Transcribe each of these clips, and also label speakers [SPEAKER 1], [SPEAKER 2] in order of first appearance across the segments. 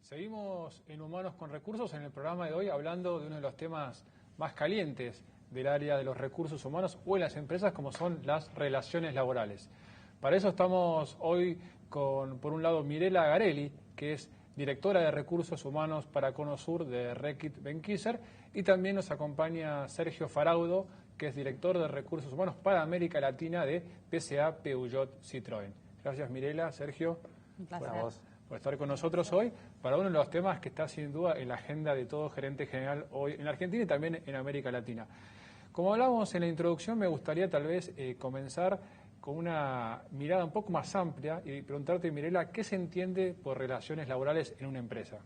[SPEAKER 1] Seguimos en Humanos con Recursos en el programa de hoy hablando de uno de los temas más calientes del área de los recursos humanos o en las empresas, como son las relaciones laborales. Para eso estamos hoy con, por un lado, Mirela Garelli, que es directora de Recursos Humanos para Cono Sur de Reckitt Benckiser, y también nos acompaña Sergio Faraudo, que es director de Recursos Humanos para América Latina de PSA Peugeot Citroën. Gracias, Mirela, Sergio.
[SPEAKER 2] Un placer.
[SPEAKER 1] Por estar con nosotros hoy para uno de los temas que está sin duda en la agenda de todo gerente general hoy en Argentina y también en América Latina. Como hablábamos en la introducción, me gustaría tal vez comenzar con una mirada un poco más amplia y preguntarte, Mirela, ¿qué se entiende por relaciones laborales en una empresa?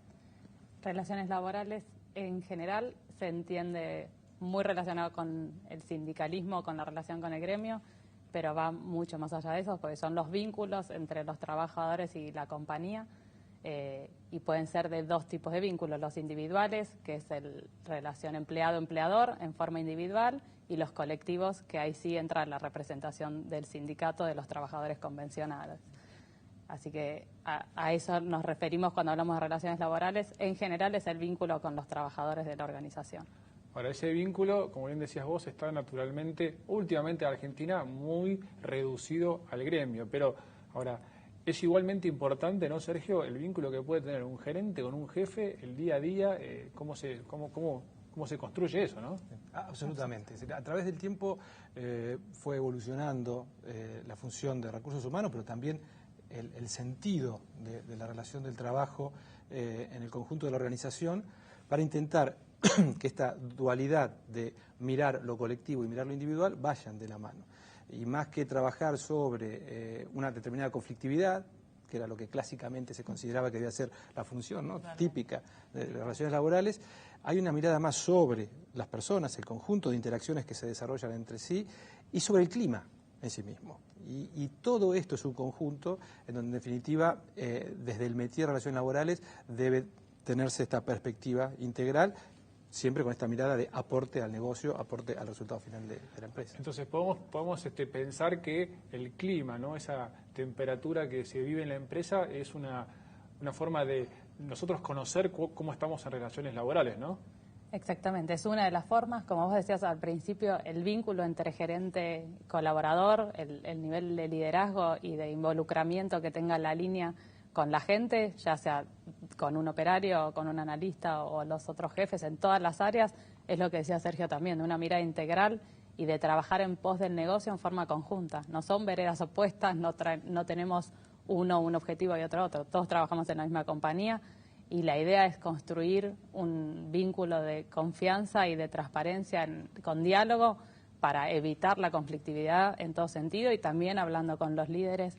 [SPEAKER 2] Relaciones laborales en general se entiende muy relacionado con el sindicalismo, con la relación con el gremio, pero va mucho más allá de eso, porque son los vínculos entre los trabajadores y la compañía, y pueden ser de dos tipos de vínculos: los individuales, que es el relación empleado-empleador en forma individual, y los colectivos, que ahí sí entra la representación del sindicato de los trabajadores convencionales. Así que a eso nos referimos cuando hablamos de relaciones laborales. En general es el vínculo con los trabajadores de la organización.
[SPEAKER 1] Ahora, ese vínculo, como bien decías vos, está naturalmente, últimamente en Argentina, muy reducido al gremio. Pero ahora, es igualmente importante, ¿no, Sergio?, el vínculo que puede tener un gerente con un jefe, el día a día, cómo se construye eso, ¿no?
[SPEAKER 3] Absolutamente. A través del tiempo fue evolucionando la función de recursos humanos, pero también el sentido de la relación del trabajo en el conjunto de la organización, para intentar que esta dualidad de mirar lo colectivo y mirar lo individual vayan de la mano. Y más que trabajar sobre una determinada conflictividad, que era lo que clásicamente se consideraba que debía ser la función, ¿no?, típica de las relaciones laborales, hay una mirada más sobre las personas, el conjunto de interacciones que se desarrollan entre sí y sobre el clima en sí mismo. Y todo esto es un conjunto en donde, en definitiva, desde el métier de relaciones laborales debe tenerse esta perspectiva integral, siempre con esta mirada de aporte al negocio, aporte al resultado final de la empresa.
[SPEAKER 1] Entonces podemos pensar que el clima, ¿no?, esa temperatura que se vive en la empresa, es una forma de nosotros conocer cómo estamos en relaciones laborales, ¿no?
[SPEAKER 2] Exactamente, es una de las formas. Como vos decías al principio, el vínculo entre gerente y colaborador, el nivel de liderazgo y de involucramiento que tenga la línea con la gente, ya sea con un operario, con un analista o los otros jefes en todas las áreas, es lo que decía Sergio también, de una mirada integral y de trabajar en pos del negocio en forma conjunta. No son veredas opuestas, no tenemos uno un objetivo y otro, todos trabajamos en la misma compañía, y la idea es construir un vínculo de confianza y de transparencia con diálogo para evitar la conflictividad en todo sentido, y también hablando con los líderes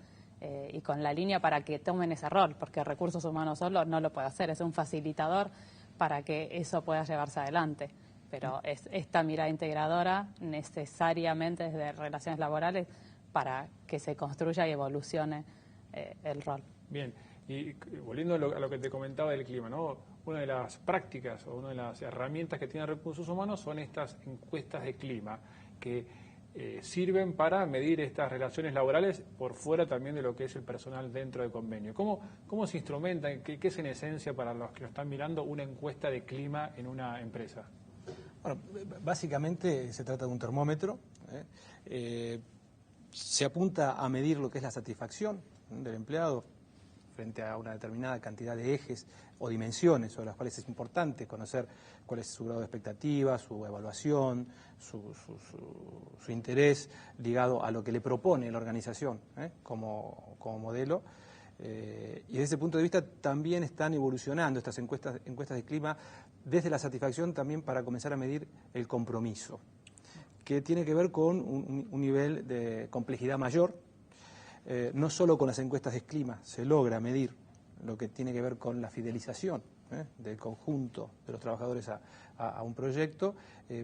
[SPEAKER 2] y con la línea para que tomen ese rol, porque recursos humanos solo no lo puede hacer, es un facilitador para que eso pueda llevarse adelante. Pero es esta mirada integradora necesariamente desde relaciones laborales para que se construya y evolucione el rol.
[SPEAKER 1] Bien, y volviendo a lo que te comentaba del clima, ¿no?, una de las prácticas o una de las herramientas que tienen recursos humanos son estas encuestas de clima, que sirven para medir estas relaciones laborales por fuera también de lo que es el personal dentro del convenio. ¿Cómo se instrumenta, qué es en esencia, para los que lo están mirando, una encuesta de clima en una empresa?
[SPEAKER 3] Bueno, básicamente se trata de un termómetro. Se apunta a medir lo que es la satisfacción del empleado frente a una determinada cantidad de ejes o dimensiones sobre las cuales es importante conocer cuál es su grado de expectativa, su evaluación, su interés ligado a lo que le propone la organización como modelo. Y desde ese punto de vista también están evolucionando estas encuestas de clima desde la satisfacción también para comenzar a medir el compromiso, que tiene que ver con un nivel de complejidad mayor. No solo con las encuestas de clima se logra medir lo que tiene que ver con la fidelización del conjunto de los trabajadores a un proyecto,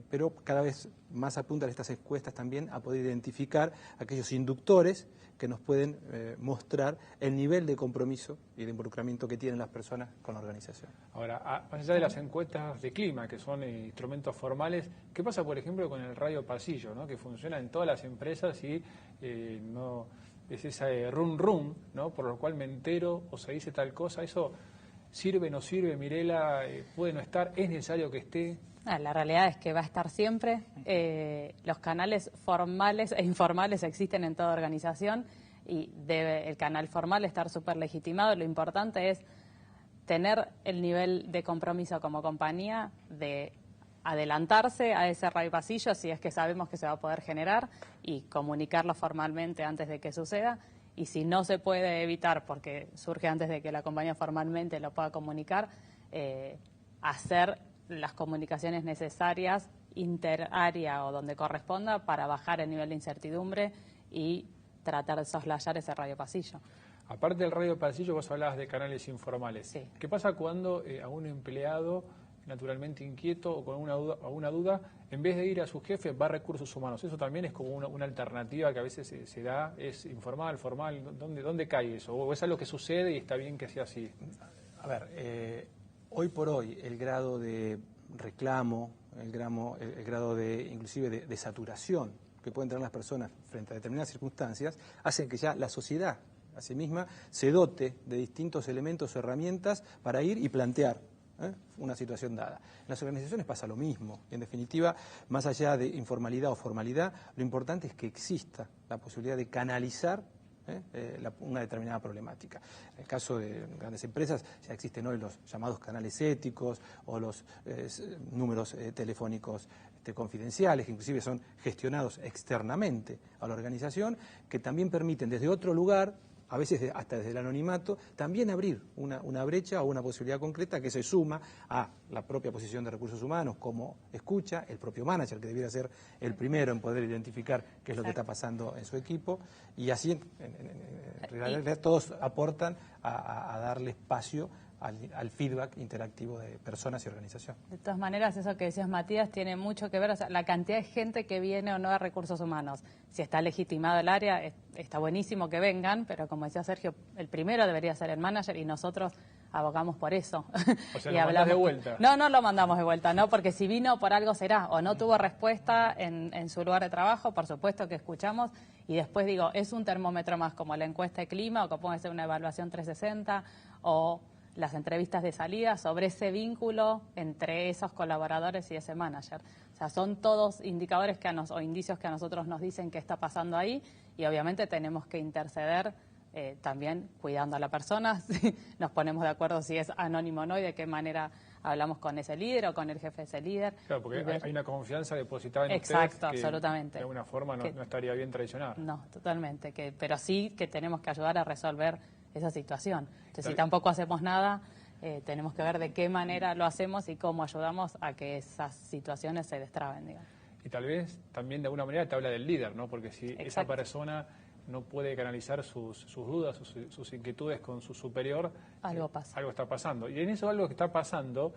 [SPEAKER 3] pero cada vez más apuntan estas encuestas también a poder identificar aquellos inductores que nos pueden mostrar el nivel de compromiso y de involucramiento que tienen las personas con la organización.
[SPEAKER 1] Ahora, más allá de las encuestas de clima, que son instrumentos formales, ¿qué pasa, por ejemplo, con el radio pasillo, ¿no?, que funciona en todas las empresas y no es esa run, ¿no?, por lo cual me entero o se dice tal cosa? Eso ¿Sirve, no sirve, Mirela? ¿Puede no estar? ¿Es necesario que esté?
[SPEAKER 2] La realidad es que va a estar siempre. Los canales formales e informales existen en toda organización y debe el canal formal estar súper legitimado. Lo importante es tener el nivel de compromiso como compañía de adelantarse a ese radio pasillo si es que sabemos que se va a poder generar y comunicarlo formalmente antes de que suceda. Y si no se puede evitar porque surge antes de que la compañía formalmente lo pueda comunicar, hacer las comunicaciones necesarias interárea o donde corresponda para bajar el nivel de incertidumbre y tratar de soslayar ese radio pasillo.
[SPEAKER 1] Aparte del radio pasillo, vos hablabas de canales informales.
[SPEAKER 2] Sí.
[SPEAKER 1] ¿Qué pasa cuando a un empleado naturalmente inquieto o con una duda, en vez de ir a su jefe, va a recursos humanos? Eso también es como una alternativa que a veces se da, es informal, formal. ¿Dónde cae eso? ¿O es algo que sucede y está bien que sea así?
[SPEAKER 3] A ver, hoy por hoy el grado de reclamo, el grado de inclusive de saturación que pueden tener las personas frente a determinadas circunstancias, hacen que ya la sociedad a sí misma se dote de distintos elementos o herramientas para ir y plantear una situación dada. En las organizaciones pasa lo mismo. En definitiva, más allá de informalidad o formalidad, lo importante es que exista la posibilidad de canalizar una determinada problemática. En el caso de grandes empresas ya existen hoy los llamados canales éticos o los números telefónicos confidenciales, que inclusive son gestionados externamente a la organización, que también permiten desde otro lugar, a veces hasta desde el anonimato, también abrir una brecha o una posibilidad concreta que se suma a la propia posición de recursos humanos, como escucha, el propio manager, que debiera ser el primero en poder identificar qué es lo que está pasando en su equipo, y así en realidad todos aportan a darle espacio al feedback interactivo de personas y organización.
[SPEAKER 2] De todas maneras, eso que decías, Matías, tiene mucho que ver, o sea, la cantidad de gente que viene o no a recursos humanos. Si está legitimado el área, está buenísimo que vengan, pero como decía Sergio, el primero debería ser el manager y nosotros abogamos por eso.
[SPEAKER 1] O sea,
[SPEAKER 2] y
[SPEAKER 1] lo mandás de vuelta.
[SPEAKER 2] No lo mandamos de vuelta, no, porque si vino por algo será, o no tuvo respuesta en su lugar de trabajo, por supuesto que escuchamos, y después digo, es un termómetro más como la encuesta de clima, o que puede ser una evaluación 360, o las entrevistas de salida sobre ese vínculo entre esos colaboradores y ese manager. O sea, son todos indicadores o indicios que a nosotros nos dicen qué está pasando ahí y obviamente tenemos que interceder también cuidando a la persona, nos ponemos de acuerdo si es anónimo o no y de qué manera hablamos con ese líder o con el jefe de ese líder.
[SPEAKER 1] Claro, porque hay una confianza depositada en
[SPEAKER 2] Exacto,
[SPEAKER 1] ustedes que
[SPEAKER 2] absolutamente.
[SPEAKER 1] De alguna forma no estaría bien traicionar.
[SPEAKER 2] No, totalmente, pero sí que tenemos que ayudar a resolver esa situación. Entonces, si tampoco hacemos nada, tenemos que ver de qué manera lo hacemos y cómo ayudamos a que esas situaciones se destraben, digamos.
[SPEAKER 1] Y tal vez también de alguna manera te habla del líder, ¿no? Porque si
[SPEAKER 2] Exacto.
[SPEAKER 1] esa persona no puede canalizar sus dudas, sus inquietudes con su superior,
[SPEAKER 2] algo pasa.
[SPEAKER 1] Algo está pasando. Y en eso algo que está pasando,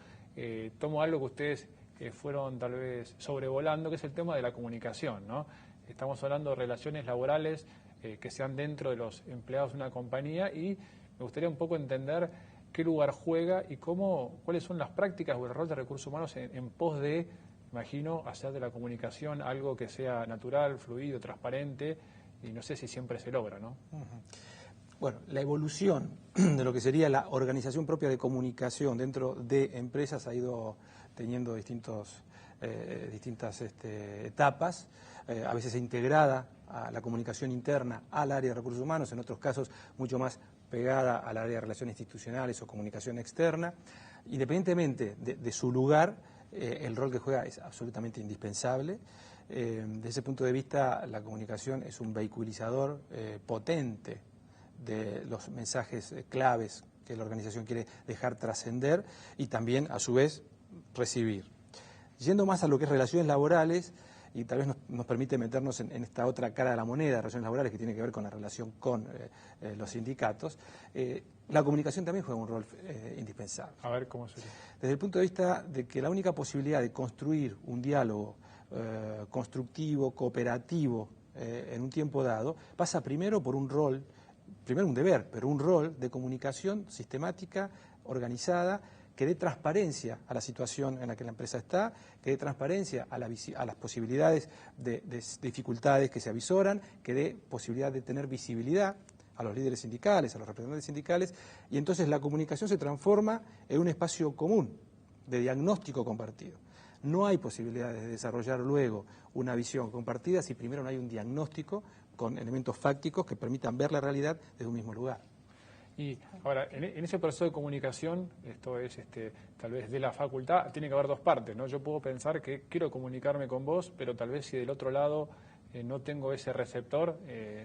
[SPEAKER 1] tomo algo que ustedes fueron tal vez sobrevolando, que es el tema de la comunicación, ¿no? Estamos hablando de relaciones laborales que sean dentro de los empleados de una compañía y me gustaría un poco entender qué lugar juega y cuáles son las prácticas o el rol de recursos humanos en pos de, imagino, hacer de la comunicación algo que sea natural, fluido, transparente, y no sé si siempre se logra, ¿no?
[SPEAKER 3] Bueno, la evolución de lo que sería la organización propia de comunicación dentro de empresas ha ido teniendo distintas etapas, a veces integrada a la comunicación interna al área de recursos humanos, en otros casos mucho más pegada al área de relaciones institucionales o comunicación externa. Independientemente de su lugar, el rol que juega es absolutamente indispensable. Desde ese punto de vista, la comunicación es un vehiculizador potente de los mensajes claves que la organización quiere dejar trascender y también, a su vez, recibir. Yendo más a lo que es relaciones laborales, y tal vez nos permite meternos en esta otra cara de la moneda de relaciones laborales que tiene que ver con la relación con los sindicatos, la comunicación también juega un rol indispensable.
[SPEAKER 1] A ver, ¿cómo sería?
[SPEAKER 3] Desde el punto de vista de que la única posibilidad de construir un diálogo constructivo, cooperativo, en un tiempo dado, pasa primero por un rol, primero un deber, pero un rol de comunicación sistemática, organizada, que dé transparencia a la situación en la que la empresa está, que dé transparencia a las posibilidades de dificultades que se avisoran, que dé posibilidad de tener visibilidad a los líderes sindicales, a los representantes sindicales, y entonces la comunicación se transforma en un espacio común de diagnóstico compartido. No hay posibilidades de desarrollar luego una visión compartida si primero no hay un diagnóstico con elementos fácticos que permitan ver la realidad desde un mismo lugar.
[SPEAKER 1] Y ahora, en ese proceso de comunicación, esto es tal vez de la facultad, tiene que haber dos partes, ¿no? Yo puedo pensar que quiero comunicarme con vos, pero tal vez si del otro lado no tengo ese receptor,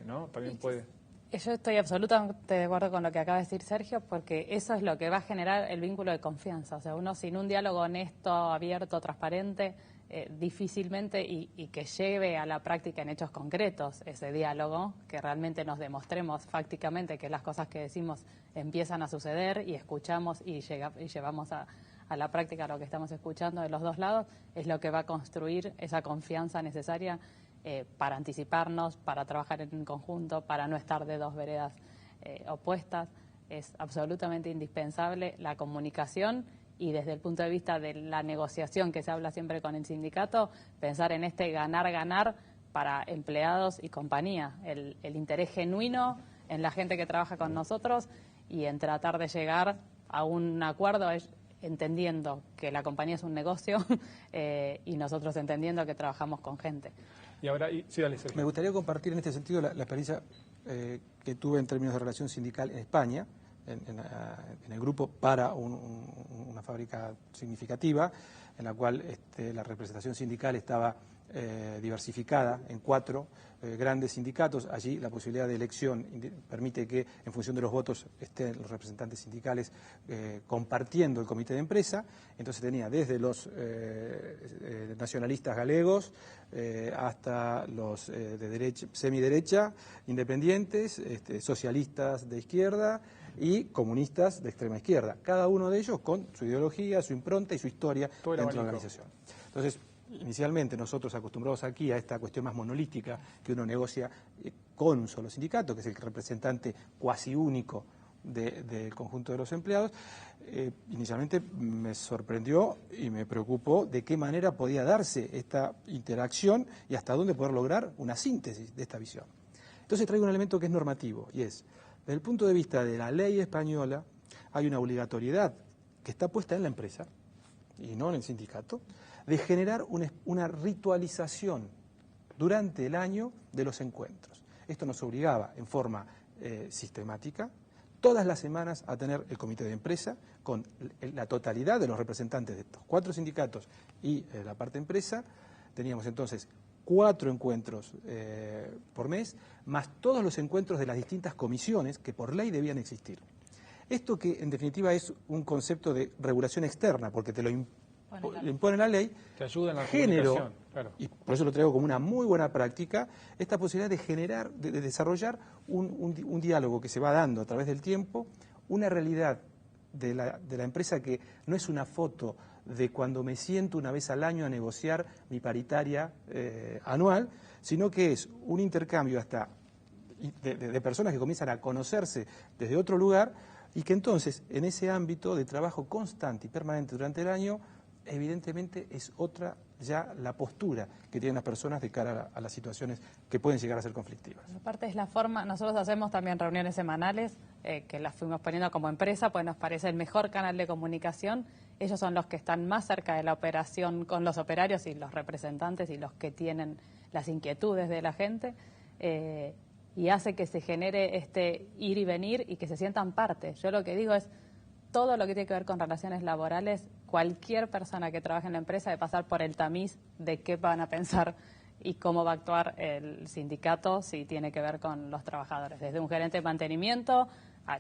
[SPEAKER 1] ¿no? También puede...
[SPEAKER 2] Yo estoy absolutamente de acuerdo con lo que acaba de decir Sergio, porque eso es lo que va a generar el vínculo de confianza. O sea, uno sin un diálogo honesto, abierto, transparente, difícilmente y que lleve a la práctica en hechos concretos ese diálogo, que realmente nos demostremos fácticamente que las cosas que decimos empiezan a suceder y escuchamos y llevamos a la práctica lo que estamos escuchando de los dos lados, es lo que va a construir esa confianza necesaria para anticiparnos, para trabajar en conjunto, para no estar de dos veredas opuestas. Es absolutamente indispensable la comunicación y desde el punto de vista de la negociación que se habla siempre con el sindicato, pensar en este ganar-ganar para empleados y compañía, el interés genuino en la gente que trabaja con nosotros y en tratar de llegar a un acuerdo entendiendo que la compañía es un negocio y nosotros entendiendo que trabajamos con gente.
[SPEAKER 1] Y ahora, sí, dale, Sergio.
[SPEAKER 3] Me gustaría compartir en este sentido la experiencia que tuve en términos de relación sindical en España, en el grupo para una fábrica significativa, en la cual la representación sindical estaba diversificada en 4 grandes sindicatos. Allí la posibilidad de elección permite que en función de los votos estén los representantes sindicales compartiendo el comité de empresa. Entonces tenía desde los nacionalistas galegos hasta los de derecha, semiderecha, independientes, socialistas de izquierda y comunistas de extrema izquierda, cada uno de ellos con su ideología, su impronta y su historia dentro de la organización. Entonces, inicialmente nosotros acostumbrados aquí a esta cuestión más monolítica, que uno negocia con un solo sindicato, que es el representante cuasi único del conjunto de los empleados, inicialmente me sorprendió y me preocupó de qué manera podía darse esta interacción y hasta dónde poder lograr una síntesis de esta visión. Entonces traigo un elemento que es normativo, y es, desde el punto de vista de la ley española, hay una obligatoriedad que está puesta en la empresa, y no en el sindicato, de generar una ritualización durante el año de los encuentros. Esto nos obligaba en forma sistemática, todas las semanas, a tener el comité de empresa con la totalidad de los representantes de estos 4 sindicatos y la parte empresa. Teníamos entonces 4 encuentros por mes, más todos los encuentros de las distintas comisiones que por ley debían existir. Esto que en definitiva es un concepto de regulación externa, porque te lo impone la ley,
[SPEAKER 1] te ayuda en la
[SPEAKER 3] género,
[SPEAKER 1] claro.
[SPEAKER 3] y por eso lo traigo como una muy buena práctica, esta posibilidad de generar, de desarrollar un diálogo que se va dando a través del tiempo, una realidad de la empresa que no es una foto de cuando me siento una vez al año a negociar mi paritaria anual, sino que es un intercambio hasta de personas que comienzan a conocerse desde otro lugar y que entonces en ese ámbito de trabajo constante y permanente durante el año, evidentemente es otra ya la postura que tienen las personas de cara a las situaciones que pueden llegar a ser conflictivas.
[SPEAKER 2] Aparte es la forma, nosotros hacemos también reuniones semanales que las fuimos poniendo como empresa, pues nos parece el mejor canal de comunicación. Ellos son los que están más cerca de la operación con los operarios y los representantes y los que tienen las inquietudes de la gente y hace que se genere este ir y venir y que se sientan parte. Yo lo que digo es, todo lo que tiene que ver con relaciones laborales, cualquier persona que trabaje en la empresa debe pasar por el tamiz de qué van a pensar y cómo va a actuar el sindicato si tiene que ver con los trabajadores, desde un gerente de mantenimiento,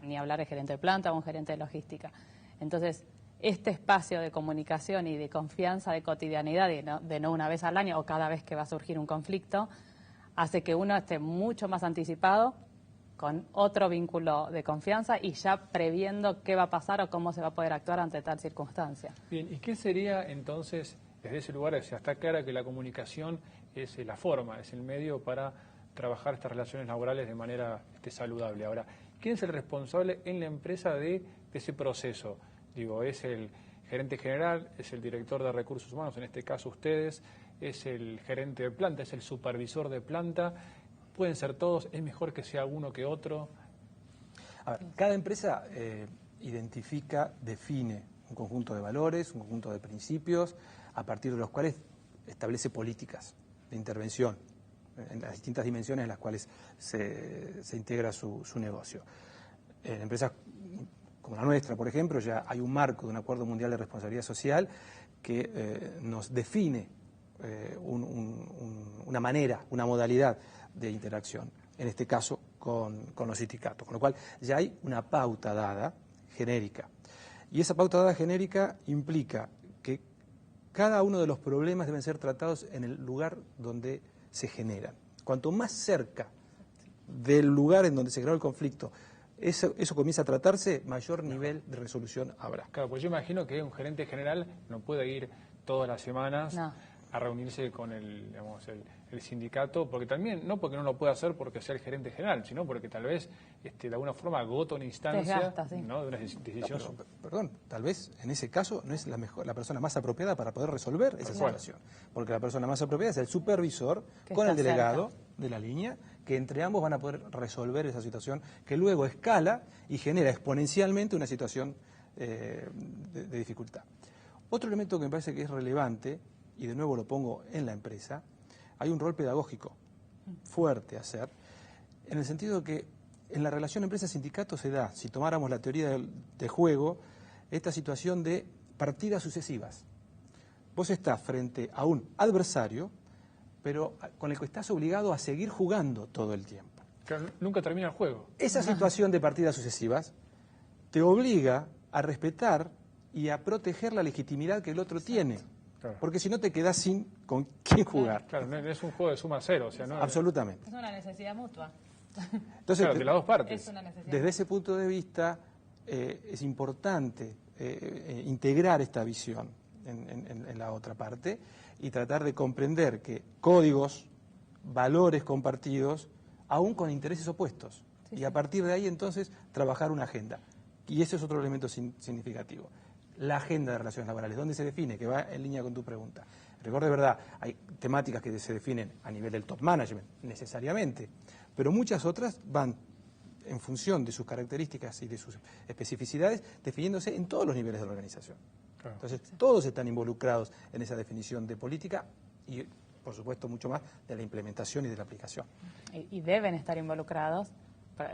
[SPEAKER 2] ni hablar de gerente de planta o un gerente de logística. Entonces, este espacio de comunicación y de confianza, de cotidianidad, de no una vez al año o cada vez que va a surgir un conflicto, hace que uno esté mucho más anticipado, con otro vínculo de confianza y ya previendo qué va a pasar o cómo se va a poder actuar ante tal circunstancia.
[SPEAKER 1] Bien, ¿y qué sería entonces, desde ese lugar, o sea, está clara que la comunicación es la forma, es el medio para trabajar estas relaciones laborales de manera saludable? Ahora, ¿quién es el responsable en la empresa de ese proceso? Digo, ¿es el gerente general, es el director de recursos humanos, en este caso ustedes, es el gerente de planta, es el supervisor de planta? ¿Pueden ser todos? ¿Es mejor que sea uno que otro?
[SPEAKER 3] A ver, cada empresa identifica, define un conjunto de valores, un conjunto de principios, a partir de los cuales establece políticas de intervención en las distintas dimensiones en las cuales se integra su negocio. En empresas como la nuestra, por ejemplo, ya hay un marco de un acuerdo mundial de responsabilidad social que nos define una manera, una modalidad de interacción, en este caso con los sindicatos, con lo cual ya hay una pauta dada genérica. Y esa pauta dada genérica implica que cada uno de los problemas deben ser tratados en el lugar donde se generan. Cuanto más cerca del lugar en donde se generó el conflicto eso comienza a tratarse, mayor nivel de resolución habrá.
[SPEAKER 1] Claro, pues yo imagino que un gerente general no puede ir todas las semanas a reunirse con el sindicato, porque también, no porque no lo pueda hacer porque sea el gerente general, sino porque tal vez de alguna forma agota una instancia,
[SPEAKER 2] desgasta, sí,
[SPEAKER 1] ¿no?, de una decisión.
[SPEAKER 3] No, perdón, tal vez en ese caso no es la persona más apropiada para poder resolver esa situación, porque la persona más apropiada es el supervisor con el delegado de la línea, que entre ambos van a poder resolver esa situación que luego escala y genera exponencialmente una situación de dificultad. Otro elemento que me parece que es relevante, y de nuevo lo pongo en la empresa, hay un rol pedagógico fuerte a hacer, en el sentido que en la relación empresa-sindicato se da, si tomáramos la teoría del juego, esta situación de partidas sucesivas. Vos estás frente a un adversario, pero con el que estás obligado a seguir jugando todo el tiempo.
[SPEAKER 1] Claro, nunca termina el juego.
[SPEAKER 3] Esa situación de partidas sucesivas te obliga a respetar y a proteger la legitimidad que el otro tiene. Claro. Porque si no te quedás sin con quién jugar.
[SPEAKER 1] Claro, no es un juego de suma cero. O sea, no,
[SPEAKER 3] absolutamente.
[SPEAKER 2] Es una necesidad mutua.
[SPEAKER 3] Entonces,
[SPEAKER 1] claro, de las dos partes.
[SPEAKER 2] Es una necesidad
[SPEAKER 3] desde ese punto de vista, es importante integrar esta visión en la otra parte y tratar de comprender que códigos, valores compartidos, aún con intereses opuestos. Sí, y a partir de ahí, entonces, trabajar una agenda. Y ese es otro elemento significativo. La agenda de relaciones laborales, ¿dónde se define? Que va en línea con tu pregunta. Recuerda, de verdad, hay temáticas que se definen a nivel del top management, necesariamente, pero muchas otras van en función de sus características y de sus especificidades, definiéndose en todos los niveles de la organización. Claro. Entonces, todos están involucrados en esa definición de política y, por supuesto, mucho más de la implementación y de la aplicación.
[SPEAKER 2] Y deben estar involucrados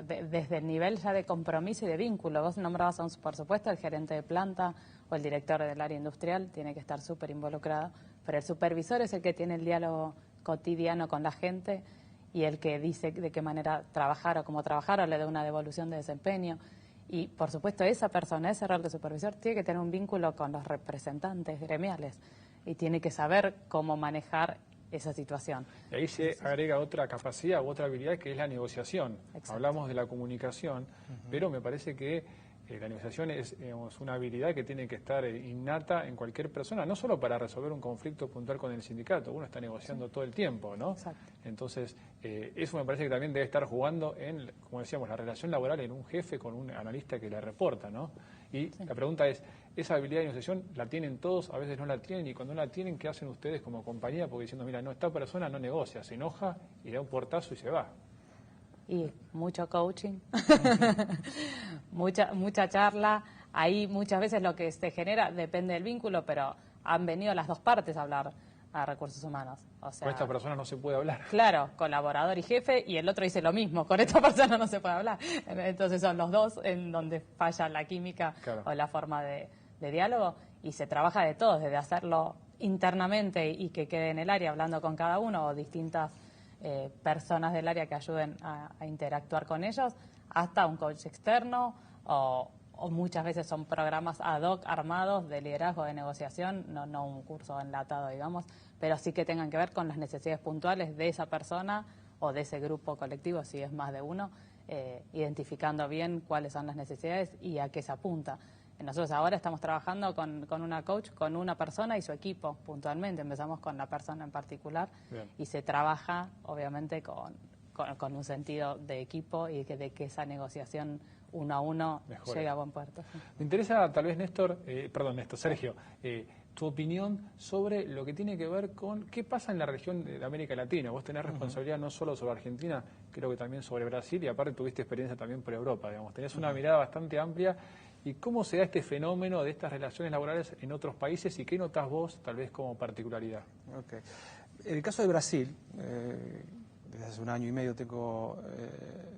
[SPEAKER 2] desde el nivel ya de compromiso y de vínculo. Vos nombrabas, por supuesto, el gerente de planta o el director del área industrial, tiene que estar súper involucrado, pero el supervisor es el que tiene el diálogo cotidiano con la gente y el que dice de qué manera trabajar o cómo trabajar o le da una devolución de desempeño. Y, por supuesto, esa persona, ese rol de supervisor, tiene que tener un vínculo con los representantes gremiales y tiene que saber cómo manejar esa situación.
[SPEAKER 1] Y ahí se agrega otra capacidad u otra habilidad que es la negociación. Exacto. Hablamos de la comunicación, pero me parece que la negociación es, digamos, una habilidad que tiene que estar innata en cualquier persona, no solo para resolver un conflicto puntual con el sindicato, uno está negociando todo el tiempo, ¿no? Exacto. Entonces, eso me parece que también debe estar jugando en, como decíamos, la relación laboral en un jefe con un analista que le reporta, ¿no? Y la pregunta es, ¿esa habilidad de negociación la tienen todos? A veces no la tienen, y cuando no la tienen, ¿qué hacen ustedes como compañía? Porque diciendo, mira, no, esta persona no negocia, se enoja y da un portazo y se va.
[SPEAKER 2] Y mucho coaching, mucha charla. Ahí muchas veces lo que se genera depende del vínculo, pero han venido las dos partes a hablar a recursos humanos. O sea,
[SPEAKER 1] con esta persona no se puede hablar.
[SPEAKER 2] Claro, colaborador y jefe, y el otro dice lo mismo, con esta persona no se puede hablar. Entonces son los dos en donde falla la química, claro, o la forma de diálogo, y se trabaja de todo, desde hacerlo internamente y que quede en el área hablando con cada uno, o distintas personas del área que ayuden a interactuar con ellos, hasta un coach externo, o muchas veces son programas ad hoc armados de liderazgo, de negociación, no un curso enlatado, digamos, pero sí que tengan que ver con las necesidades puntuales de esa persona o de ese grupo colectivo, si es más de uno, identificando bien cuáles son las necesidades y a qué se apunta. Nosotros ahora estamos trabajando con una coach, con una persona y su equipo puntualmente. Empezamos con la persona en particular. Bien. Y se trabaja, obviamente, con un sentido de equipo y de que esa negociación uno a uno
[SPEAKER 1] Mejore.
[SPEAKER 2] llegue a buen puerto. Sí.
[SPEAKER 1] Me interesa tal vez, Sergio, tu opinión sobre lo que tiene que ver con qué pasa en la región de América Latina. Vos tenés responsabilidad no solo sobre Argentina, creo que también sobre Brasil, y aparte tuviste experiencia también por Europa, digamos. Tenés una mirada bastante amplia. ¿Y cómo se da este fenómeno de estas relaciones laborales en otros países y qué notás vos, tal vez, como particularidad?
[SPEAKER 3] Okay. En el caso de Brasil, desde hace 1 año y medio tengo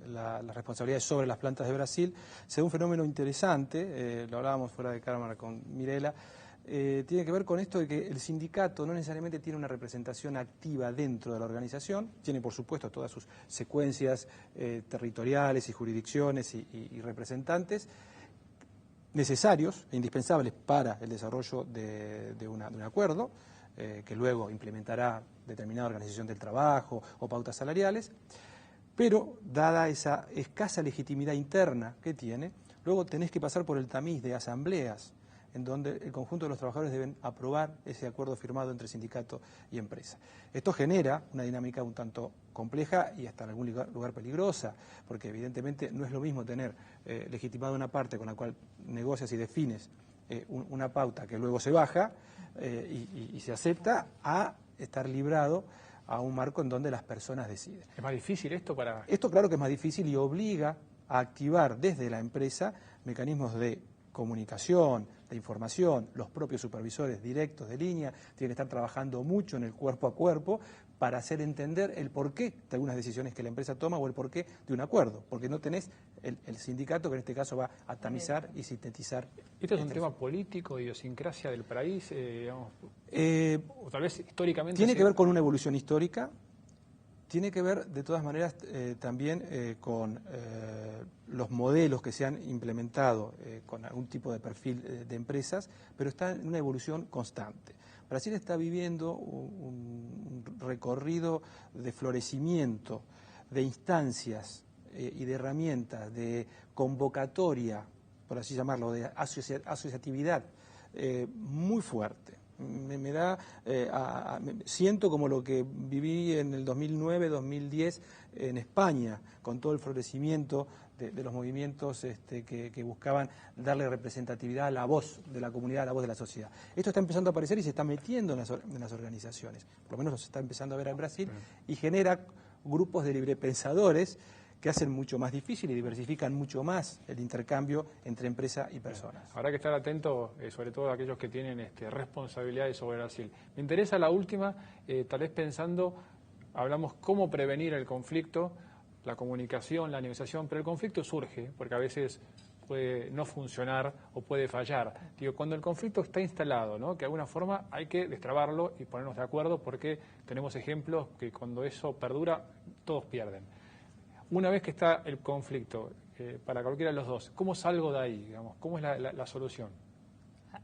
[SPEAKER 3] la responsabilidad sobre las plantas de Brasil, se da un fenómeno interesante, lo hablábamos fuera de cámara con Mirela, tiene que ver con esto de que el sindicato no necesariamente tiene una representación activa dentro de la organización, tiene por supuesto todas sus secuencias territoriales y jurisdicciones y representantes necesarios e indispensables para el desarrollo de un acuerdo, que luego implementará determinada organización del trabajo o pautas salariales, pero dada esa escasa legitimidad interna que tiene, luego tenés que pasar por el tamiz de asambleas, en donde el conjunto de los trabajadores deben aprobar ese acuerdo firmado entre sindicato y empresa. Esto genera una dinámica un tanto compleja y hasta en algún lugar peligrosa, porque evidentemente no es lo mismo tener legitimada una parte con la cual negocias y defines una pauta que luego se baja y se acepta, a estar librado a un marco en donde las personas deciden.
[SPEAKER 1] ¿Es más difícil esto para...?
[SPEAKER 3] Esto claro que es más difícil y obliga a activar desde la empresa mecanismos de comunicación, de información. Los propios supervisores directos de línea tienen que estar trabajando mucho en el cuerpo a cuerpo para hacer entender el porqué de algunas decisiones que la empresa toma o el porqué de un acuerdo, porque no tenés el sindicato que en este caso va a tamizar y sintetizar.
[SPEAKER 1] ¿Esto es un tema político, idiosincrasia del país, digamos, o tal vez históricamente?
[SPEAKER 3] Tiene que ver con una evolución histórica. Tiene que ver, de todas maneras, también con los modelos que se han implementado con algún tipo de perfil de empresas, pero está en una evolución constante. Brasil está viviendo un recorrido de florecimiento, de instancias y de herramientas, de convocatoria, por así llamarlo, de asociatividad muy fuerte. Siento como lo que viví en el 2009, 2010 en España, con todo el florecimiento de los movimientos que buscaban darle representatividad a la voz de la comunidad, a la voz de la sociedad. Esto está empezando a aparecer y se está metiendo en las organizaciones, por lo menos se está empezando a ver en Brasil, y genera grupos de librepensadores que hacen mucho más difícil y diversifican mucho más el intercambio entre empresa y personas.
[SPEAKER 1] Habrá que estar atento, sobre todo a aquellos que tienen responsabilidades sobre Brasil. Me interesa la última, tal vez pensando, hablamos cómo prevenir el conflicto, la comunicación, la negociación, pero el conflicto surge, porque a veces puede no funcionar o puede fallar. Digo, cuando el conflicto está instalado, ¿no?, que de alguna forma hay que destrabarlo y ponernos de acuerdo, porque tenemos ejemplos que cuando eso perdura, todos pierden. Una vez que está el conflicto, para cualquiera de los dos, ¿cómo salgo de ahí? Digamos? ¿Cómo es la solución?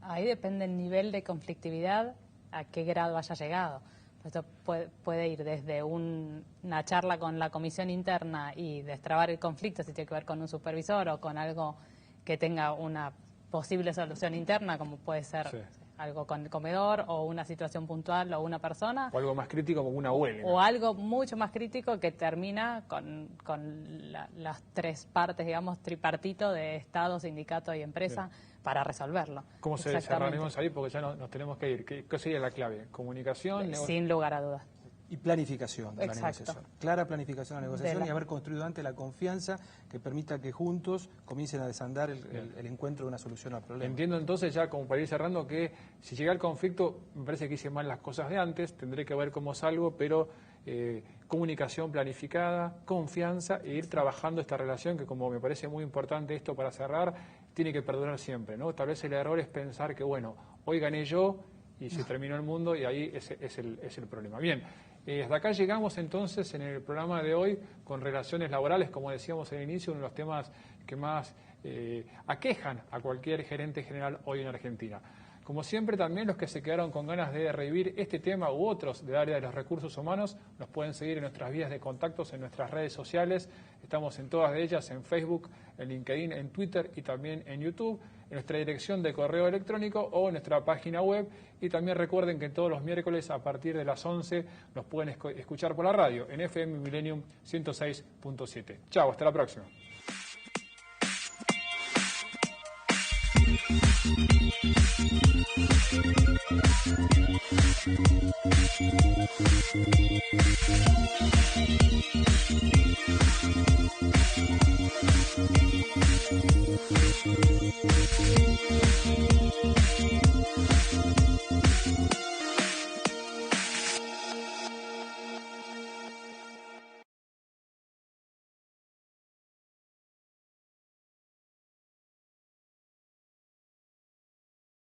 [SPEAKER 2] Ahí depende el nivel de conflictividad, a qué grado haya llegado. Esto puede ir desde una charla con la comisión interna y destrabar el conflicto, si tiene que ver con un supervisor o con algo que tenga una posible solución interna, como puede ser... Sí. Algo con el comedor o una situación puntual o una persona.
[SPEAKER 1] O algo más crítico como una huelga.
[SPEAKER 2] O algo mucho más crítico que termina con las tres partes, digamos, tripartito de Estado, sindicato y empresa. Bien. Para resolverlo.
[SPEAKER 1] ¿Cómo se reunimos ahí? Porque ya nos tenemos que ir. ¿Qué sería la clave? ¿Comunicación?
[SPEAKER 2] Sin lugar a dudas.
[SPEAKER 3] Y planificación de la negociación. Clara planificación de la negociación y haber construido antes la confianza que permita que juntos comiencen a desandar el encuentro de una solución al problema.
[SPEAKER 1] Entiendo entonces, ya como para ir cerrando, que si llega el conflicto, me parece que hice mal las cosas de antes, tendré que ver cómo salgo, pero comunicación planificada, confianza e ir trabajando esta relación que, como me parece muy importante esto para cerrar, tiene que perdurar siempre, ¿no? Tal vez el error es pensar que, bueno, hoy gané yo y se terminó el mundo y ahí es el problema. Bien. Hasta acá llegamos entonces en el programa de hoy con relaciones laborales, como decíamos al inicio, uno de los temas que más aquejan a cualquier gerente general hoy en Argentina. Como siempre, también los que se quedaron con ganas de revivir este tema u otros del área de los recursos humanos nos pueden seguir en nuestras vías de contactos, en nuestras redes sociales. Estamos en todas de ellas, en Facebook, en LinkedIn, en Twitter y también en YouTube, en nuestra dirección de correo electrónico o en nuestra página web. Y también recuerden que todos los miércoles a partir de las 11 nos pueden escuchar por la radio en FM Millennium 106.7. Chao, hasta la próxima.